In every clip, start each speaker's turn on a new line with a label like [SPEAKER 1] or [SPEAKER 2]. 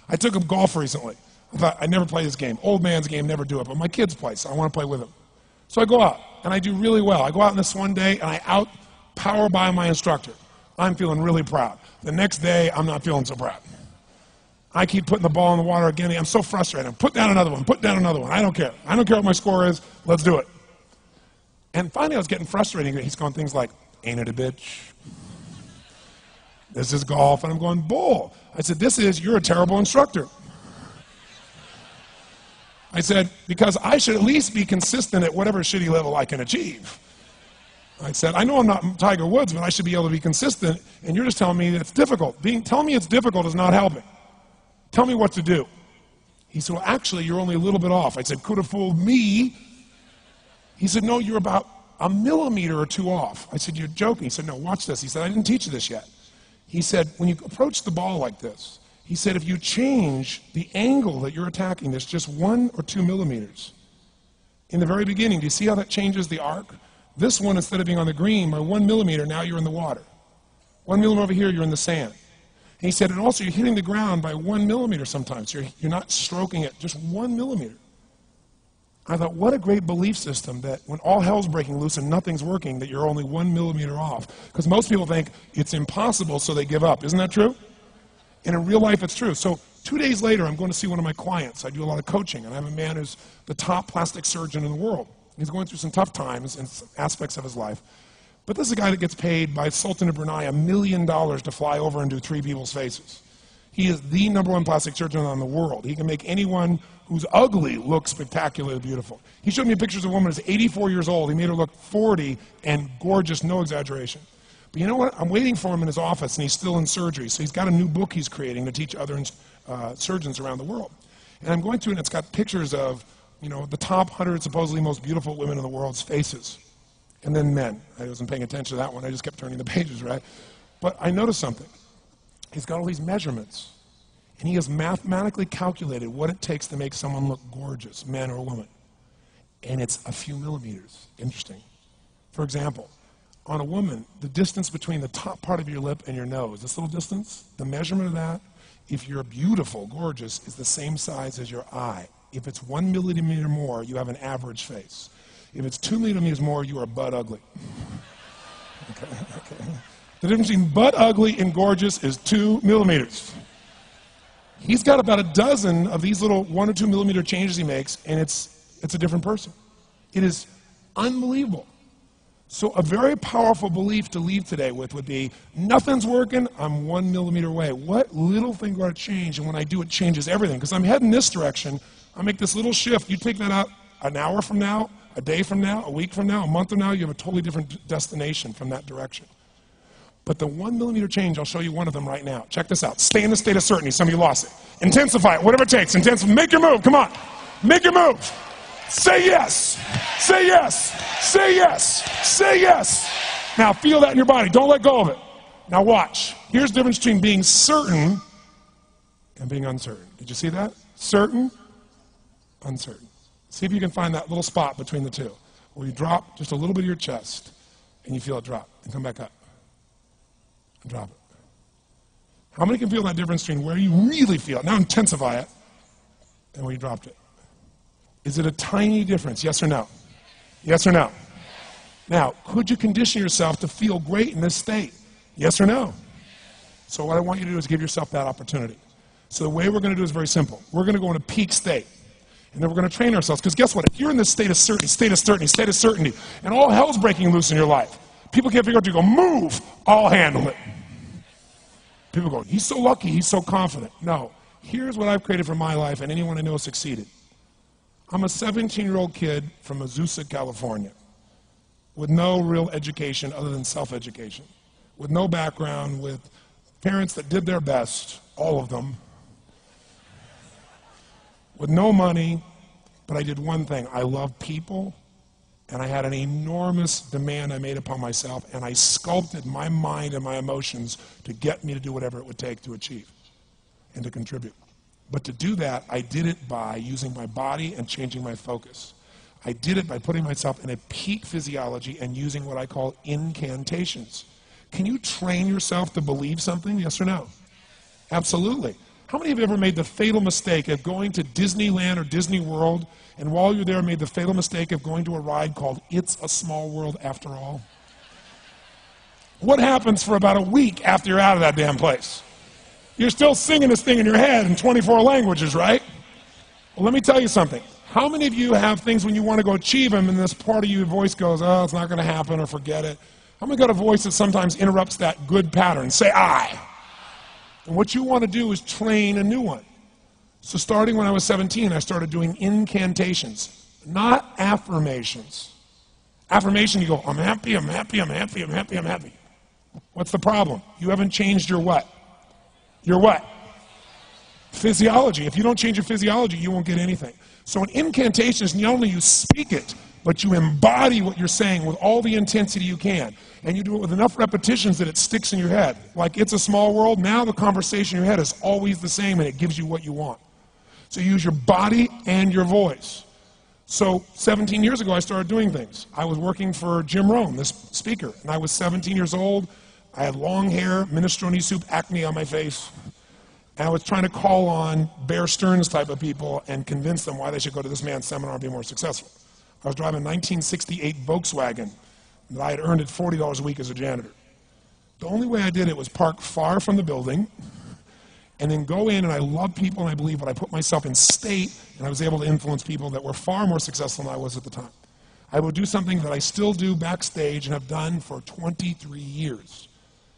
[SPEAKER 1] I took up golf recently. I thought, I'd never play this game. Old man's game, never do it, but my kids play, so I want to play with them. So I go out, and I do really well. I go out on this one day, and I out-power by my instructor. I'm feeling really proud. The next day, I'm not feeling so proud. I keep putting the ball in the water again. I'm so frustrated. Put down another one. Put down another one. I don't care. I don't care what my score is. Let's do it. And finally, I was getting frustrated. He's going things like, ain't it a bitch? This is golf. And I'm going, bull. I said, you're a terrible instructor. I said, because I should at least be consistent at whatever shitty level I can achieve. I said, I know I'm not Tiger Woods, but I should be able to be consistent, and you're just telling me it's difficult. Telling me it's difficult is not helping. Tell me what to do. He said, well, actually, you're only a little bit off. I said, could have fooled me. He said, no, you're about a millimeter or two off. I said, you're joking. He said, no, watch this. He said, I didn't teach you this yet. He said, when you approach the ball like this, he said, if you change the angle that you're attacking this just 1 or 2 millimeters, in the very beginning, do you see how that changes the arc? This one, instead of being on the green, by 1 millimeter, now you're in the water. 1 millimeter over here, you're in the sand. And he said, and also you're hitting the ground by 1 millimeter sometimes. You're not stroking it, just 1 millimeter. I thought, what a great belief system that when all hell's breaking loose and nothing's working, that you're only 1 millimeter off. Because most people think it's impossible, so they give up. Isn't that true? And in real life, it's true. So 2 days later, I'm going to see one of my clients. I do a lot of coaching, and I have a man who's the top plastic surgeon in the world. He's going through some tough times in aspects of his life. But this is a guy that gets paid by Sultan of Brunei $1 million to fly over and do 3 people's faces. He is the #1 plastic surgeon in the world. He can make anyone who's ugly look spectacularly beautiful. He showed me pictures of a woman who's 84 years old. He made her look 40 and gorgeous, no exaggeration. But you know what? I'm waiting for him in his office, and he's still in surgery. So he's got a new book he's creating to teach other surgeons around the world. And I'm going through, and it's got pictures of, you know, the top 100 supposedly most beautiful women in the world's faces. And then men. I wasn't paying attention to that one. I just kept turning the pages, right? But I noticed something. He's got all these measurements. And he has mathematically calculated what it takes to make someone look gorgeous, man or woman. And it's a few millimeters. Interesting. For example, on a woman, the distance between the top part of your lip and your nose, this little distance, the measurement of that, if you're beautiful, gorgeous, is the same size as your eye. If it's 1 millimeter more, you have an average face. If it's 2 millimeters more, you are butt ugly. Okay. The difference between butt ugly and gorgeous is 2 millimeters. He's got about a dozen of these little 1 or 2 millimeter changes he makes, and it's a different person. It is unbelievable. So a very powerful belief to leave today with would be, nothing's working, I'm 1 millimeter away. What little thing got to change, and when I do, it changes everything. Because I'm heading this direction, I make this little shift. You take that out an hour from now, a day from now, a week from now, a month from now, you have a totally different destination from that direction. But the 1 millimeter change, I'll show you one of them right now. Check this out. Stay in the state of certainty. Some of you lost it. Intensify it, whatever it takes. Make your move. Come on. Make your move. Say yes. Say yes. Say yes. Say yes. Now feel that in your body. Don't let go of it. Now watch. Here's the difference between being certain and being uncertain. Did you see that? Certain, uncertain. See if you can find that little spot between the two, where you drop just a little bit of your chest, and you feel it drop, and come back up, and drop it. How many can feel that difference between where you really feel it, now intensify it, and where you dropped it? Is it a tiny difference, yes or no? Yes or no? Now, could you condition yourself to feel great in this state? Yes or no? So what I want you to do is give yourself that opportunity. So the way we're going to do is very simple. We're going to go in a peak state. And then we're going to train ourselves. Because guess what? If you're in this state of certainty, and all hell's breaking loose in your life, people can't figure out to go, move, I'll handle it. People go, he's so lucky, he's so confident. No. Here's what I've created for my life, and anyone I know has succeeded. I'm a 17-year-old kid from Azusa, California, with no real education other than self-education, with no background, with parents that did their best, all of them, with no money, but I did one thing. I love people, and I had an enormous demand I made upon myself, and I sculpted my mind and my emotions to get me to do whatever it would take to achieve and to contribute. But to do that, I did it by using my body and changing my focus. I did it by putting myself in a peak physiology and using what I call incantations. Can you train yourself to believe something, yes or no? Absolutely. How many of you ever made the fatal mistake of going to Disneyland or Disney World, and while you're there made the fatal mistake of going to a ride called It's a Small World After All? What happens for about a week after you're out of that damn place? You're still singing this thing in your head in 24 languages, right? Well, let me tell you something. How many of you have things when you want to go achieve them and this part of your voice goes, oh, it's not going to happen, or forget it? How many got a voice that sometimes interrupts that good pattern? Say I. And what you want to do is train a new one. So starting when I was 17, I started doing incantations, not affirmations. Affirmation, you go, I'm happy, I'm happy, I'm happy, I'm happy, I'm happy. What's the problem? You haven't changed your what? Your what? Physiology. If you don't change your physiology, you won't get anything. So an incantation is not only you speak it, but you embody what you're saying with all the intensity you can. And you do it with enough repetitions that it sticks in your head. Like It's a Small World, now the conversation in your head is always the same and it gives you what you want. So you use your body and your voice. So 17 years ago, I started doing things. I was working for Jim Rohn, this speaker, and I was 17 years old. I had long hair, minestrone soup, acne on my face. And I was trying to call on Bear Stearns type of people and convince them why they should go to this man's seminar and be more successful. I was driving a 1968 Volkswagen that I had earned at $40 a week as a janitor. The only way I did it was park far from the building and then go in, and I love people and I believe, but I put myself in state and I was able to influence people that were far more successful than I was at the time. I would do something that I still do backstage and have done for 23 years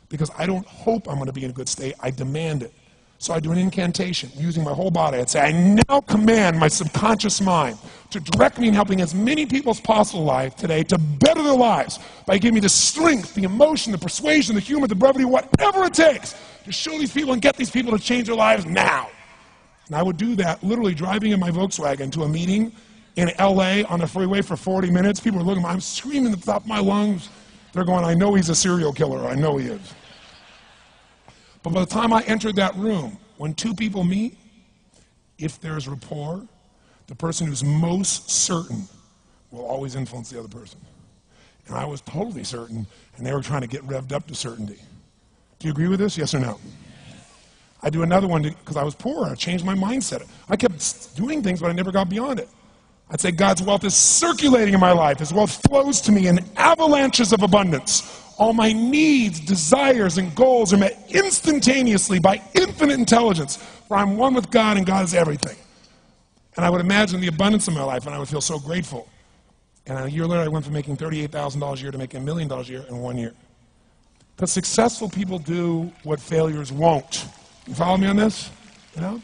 [SPEAKER 1] because I don't hope I'm going to be in a good state, I demand it. So I do an incantation using my whole body. I'd say, I now command my subconscious mind to direct me in helping as many people as possible alive today to better their lives by giving me the strength, the emotion, the persuasion, the humor, the brevity, whatever it takes to show these people and get these people to change their lives now. And I would do that literally driving in my Volkswagen to a meeting in LA on the freeway for 40 minutes. People are looking at me, I'm screaming at the top of my lungs. They're going, I know he's a serial killer, I know he is. But by the time I entered that room, when two people meet, if there's rapport, the person who's most certain will always influence the other person. And I was totally certain, and they were trying to get revved up to certainty. Do you agree with this, yes or no? I do another one because I was poor. I changed my mindset. I kept doing things, but I never got beyond it. I'd say God's wealth is circulating in my life. His wealth flows to me in avalanches of abundance. All my needs, desires, and goals are met instantaneously by infinite intelligence, for I'm one with God and God is everything. And I would imagine the abundance of my life, and I would feel so grateful. And a year later, I went from making $38,000 a year to making $1 million a year in 1 year. Because successful people do what failures won't. You follow me on this? You know?